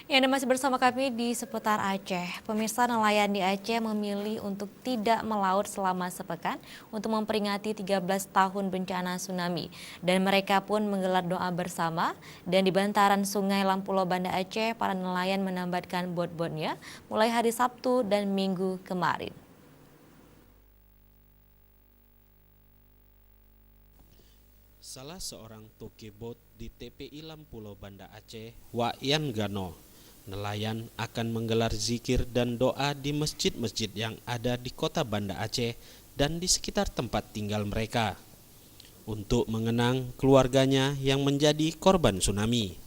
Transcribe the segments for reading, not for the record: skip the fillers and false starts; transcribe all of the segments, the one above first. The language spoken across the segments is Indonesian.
Ya, Anda masih bersama kami di seputar Aceh. Pemirsa, nelayan di Aceh memilih untuk tidak melaut selama sepekan untuk memperingati 13 tahun bencana tsunami. Dan mereka pun menggelar doa bersama dan di bantaran sungai Lampulo Banda Aceh, para nelayan menambatkan bot-botnya mulai hari Sabtu dan Minggu kemarin. Salah seorang toke bot di TPI Lampulo Banda Aceh, Wayan Gano, nelayan akan menggelar zikir dan doa di masjid-masjid yang ada di kota Banda Aceh dan di sekitar tempat tinggal mereka untuk mengenang keluarganya yang menjadi korban tsunami,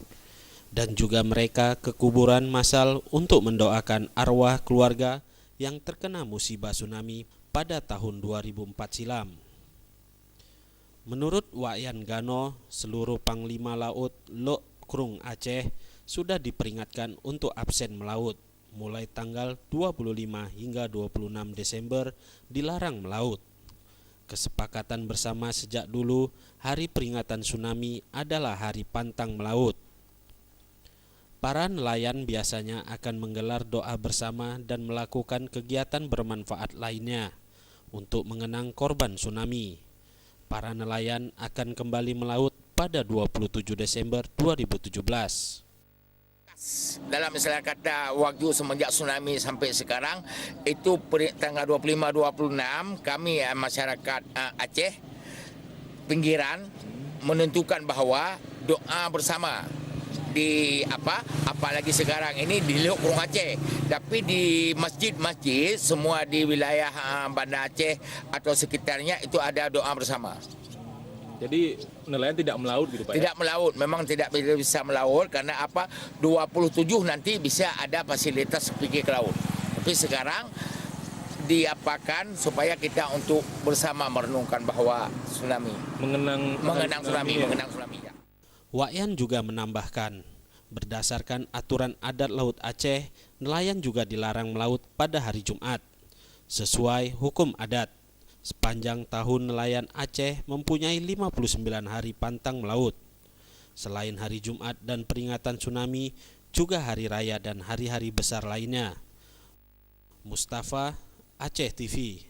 dan juga mereka ke kuburan massal untuk mendoakan arwah keluarga yang terkena musibah tsunami pada tahun 2004 silam. Menurut Wayan Gano, seluruh Panglima Laut Lok Krung Aceh sudah diperingatkan untuk absen melaut. Mulai tanggal 25 hingga 26 Desember dilarang melaut. Kesepakatan bersama sejak dulu, hari peringatan tsunami adalah hari pantang melaut. Para nelayan biasanya akan menggelar doa bersama dan melakukan kegiatan bermanfaat lainnya untuk mengenang korban tsunami. Para nelayan akan kembali melaut pada 27 Desember 2017. Dalam istilah kata waktu semenjak tsunami sampai sekarang itu tanggal 25-26 kami masyarakat Aceh pinggiran menentukan bahawa doa bersama di apalagi sekarang ini di Lok Krung Aceh, tapi di masjid-masjid semua di wilayah Banda Aceh atau sekitarnya itu ada doa bersama. Jadi nelayan tidak melaut gitu Pak? Tidak melaut, memang tidak bisa melaut karena 27 nanti bisa ada fasilitas pergi ke laut. Tapi sekarang diapakan supaya kita untuk bersama merenungkan bahwa tsunami. Mengenang tsunami. Ya. Wayan juga menambahkan, berdasarkan aturan adat Laut Aceh, nelayan juga dilarang melaut pada hari Jumat, sesuai hukum adat. Sepanjang tahun nelayan Aceh mempunyai 59 hari pantang melaut. Selain hari Jumat dan peringatan tsunami, juga hari raya dan hari-hari besar lainnya. Mustafa, Aceh TV.